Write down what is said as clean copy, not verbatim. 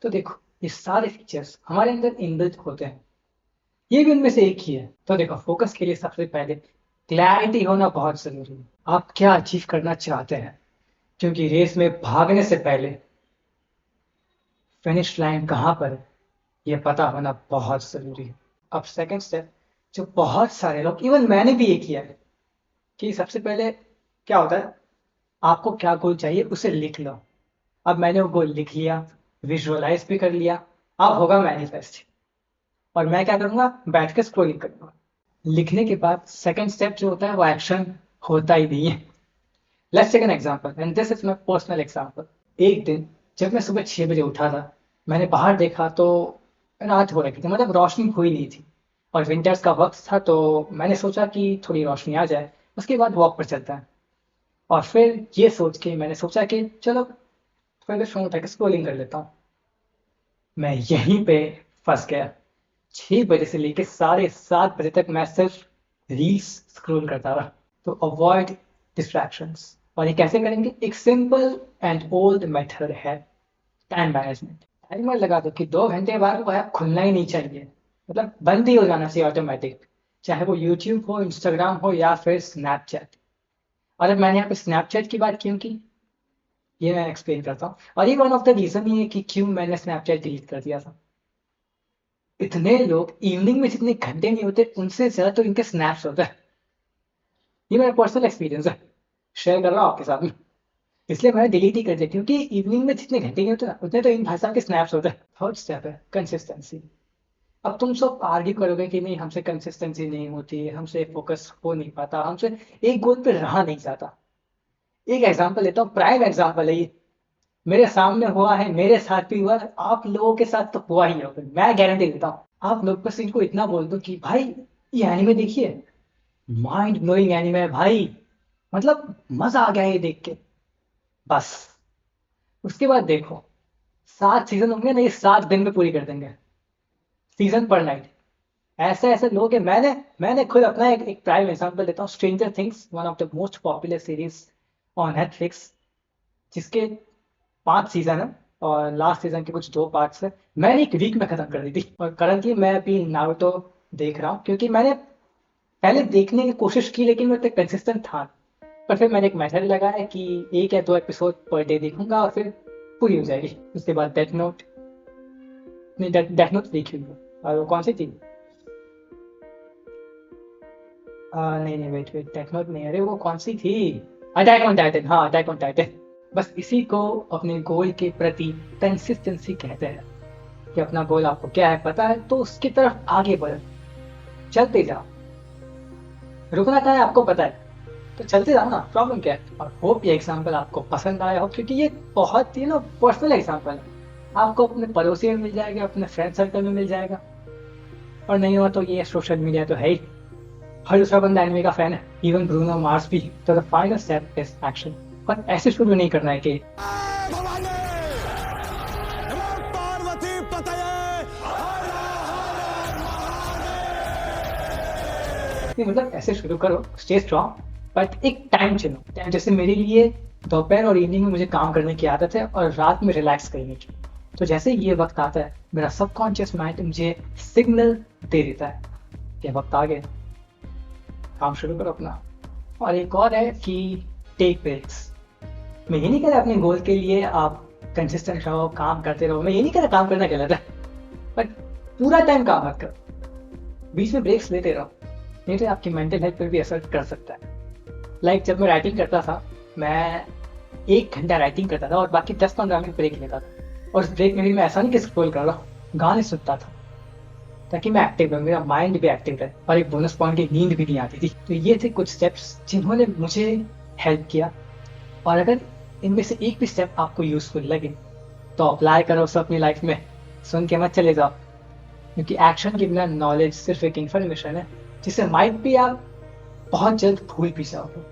तो देखो ये सारे फीचर्स हमारे अंदर इनबिल्ट होते हैं, ये भी उनमें से एक ही है। तो देखो फोकस के लिए सबसे पहले क्लैरिटी होना बहुत जरूरी है। आप क्या अचीव करना चाहते हैं, क्योंकि रेस में भागने से पहले फिनिश लाइन कहाँ पर है ये पता होना बहुत जरूरी है। अब सेकंड स्टेप, जो बहुत सारे लोग, इवन मैंने भी ये किया है, कि सबसे पहले क्या होता है, आपको क्या गोल चाहिए उसे लिख लो। अब मैंने वो गोल लिख लिया, विजुअलाइज भी कर लिया, अब होगा मैनिफेस्ट। और मैं क्या करूंगा, बैठ के स्क्रोलिंग करूंगा। लिखने के बाद सेकंड स्टेप जो होता है वो एक्शन होता ही नहीं है। Let's take an example and this is my personal example. एक दिन जब मैं सुबह 6 बजे उठा था, मैंने बाहर देखा तो रात हो रही थी, मतलब रोशनी हुई नहीं थी, और विंटर्स का वक्त था, तो मैंने सोचा कि थोड़ी रोशनी आ जाए, उसके बाद वॉक पर चलता है। और फिर ये सोच के मैंने सोचा कि चलो थोड़ी देर फोन उठा के स्क्रोलिंग कर लेता हूँ। मैं यहीं पे फंस गया। 6 बजे से लेके 7:30 बजे तक मैं सिर्फ रील्स स्क्रॉल करता रहा। तो अवॉइड डिस्ट्रैक्शंस। और ये कैसे करेंगे, एक सिंपल एंड ओल्ड मेथड है, टाइम मैनेजमेंट। टाइमर लगा दो कि 2 घंटे बाद वो ऐप खुलना ही नहीं चाहिए, मतलब बंद ही हो जाना चाहिए ऑटोमेटिक, चाहे वो यूट्यूब हो, इंस्टाग्राम हो या फिर स्नैपचैट। और अब मैंने यहाँ पे स्नैपचैट की बात क्यों की, ये मैं एक्सप्लेन करता हूँ। और ये वन ऑफ द रीजन ही है कि क्यों मैंने स्नैपचैट डिलीट कर दिया था। इतने लोग इवनिंग में जितने घंटे नहीं होते उनसे ज्यादा तो इनके स्नैप्स होता है। ये मेरा पर्सनल एक्सपीरियंस है, शेयर कर रहा हूँ आपके साथ में। इसलिए मैंने डिलीट ही कर दिया, क्योंकि इवनिंग में जितने घंटे नहीं होते ना उतने तो इन भाई साहब के स्नैप्स होते हैं। थर्ड स्टेप है कंसिस्टेंसी। अब तुम सब आर्ग्यू करोगे कि नहीं हमसे कंसिस्टेंसी नहीं होती, हमसे फोकस हो नहीं पाता, हमसे एक गोल पे रहा नहीं जाता। एक एग्जांपल लेता हूँ, प्राइम एग्जांपल है ये, मेरे सामने हुआ है, मेरे साथ भी हुआ है, आप लोगों के साथ तो हुआ ही होगा, मैं गारंटी देता हूँ। आप लोग बस इनको इतना बोल दो कि भाई ये एनिमे देखिए, माइंड ब्लोइंग एनिमे है भाई, मतलब मजा आ गया ये देख के, बस। उसके बाद देखो 7 सीजन होंगे ना, ये 7 दिन में पूरी कर देंगे, सीजन पर नाइट। ऐसे ऐसे लोग हैं। मैंने खुद अपना एक प्राइम एग्जांपल देता हूँ, stranger things, one of the most popular series on Netflix, जिसके 5 सीजन है और लास्ट सीजन के कुछ 2 पार्ट्स है। मैंने एक वीक में खत्म कर दी थी, और करंटली मैं अभी नारुतो देख रहा हूँ, क्योंकि मैंने पहले देखने की कोशिश की लेकिन मैं इतना कंसिस्टेंट था। पर फिर मैंने एक मेथड लगाया कि 1 या 2 एपिसोड पर डे देखूंगा और फिर पूरी हो जाएगी। उसके बाद डेथ नोट, नहीं डेथ नोट देखी हुई है। और वो कौन सी थी, नहीं नहीं वेट वेट, डेथ नोट नहीं, अरे वो कौन सी थी, अटैक ऑन टाइटन, हाँ अटैक ऑन टाइटन। बस इसी को अपने गोल के प्रति कंसिस्टेंसी कहते हैं, कि अपना गोल आपको क्या है पता है तो उसकी तरफ आगे बढ़ो, चलते जाओ। रुकना कहाँ है आपको पता है, तो चलते जाओ ना, प्रॉब्लम क्या है। और होप ये एग्जाम्पल आपको पसंद आया हो, क्योंकि ये बहुत ही ना पर्सनल एग्जाम्पल है। आपको अपने पड़ोसी में मिल जाएगा, अपने फ्रेंड सर्कल में मिल जाएगा, और नहीं हुआ तो ये सोशल मीडिया तो है ही, हर दूसरा बंदा एनिमे का फैन है, इवन ब्रूनो मार्स भी। तो the final step is action. पर ऐसे शुरू नहीं करना है कि नहीं, मतलब ऐसे शुरू करो, स्टे स्ट्रॉन्ग, बट एक टाइम चलो। टाइम जैसे मेरे लिए दोपहर और इवनिंग में मुझे काम करने की आदत है और रात में रिलैक्स करने की। तो जैसे ये वक्त आता है मेरा सबकॉन्शियस माइंड मुझे सिग्नल दे देता है कि वक्त आ गया, काम शुरू करो अपना। और एक और है कि टेक ब्रेक्स। मैं ये नहीं कह रहा अपने गोल के लिए आप कंसिस्टेंट रहो, काम करते रहो, मैं ये नहीं कह रहा काम करना गलत है, बट पूरा टाइम काम मत करो, बीच में ब्रेक्स लेते रहो, नहीं तो आपकी मेंटल हेल्थ पर भी असर कर सकता है। लाइक जब मैं राइटिंग करता था, मैं 1 घंटा राइटिंग करता था और बाकी 10-15 मिनट ब्रेक लेता था। और उस ब्रेक में भी मैं ऐसा नहीं कि स्क्रॉल कर रहा हूँ, गाने सुनता था, ताकि मैं एक्टिव रहूँ, मेरा माइंड भी एक्टिव रहे, और एक बोनस पॉइंट की नींद भी नहीं आती थी। तो ये थे कुछ स्टेप्स जिन्होंने मुझे हेल्प किया। और अगर इनमें से एक भी स्टेप आपको यूजफुल लगे तो अप्लाई करो उसे अपनी लाइफ में, सुन के मत चले जाओ, क्योंकि एक्शन के बिना नॉलेज सिर्फ एक इन्फॉर्मेशन है जिसे माइट भी आप बहुत जल्द भूल भी जाओगे।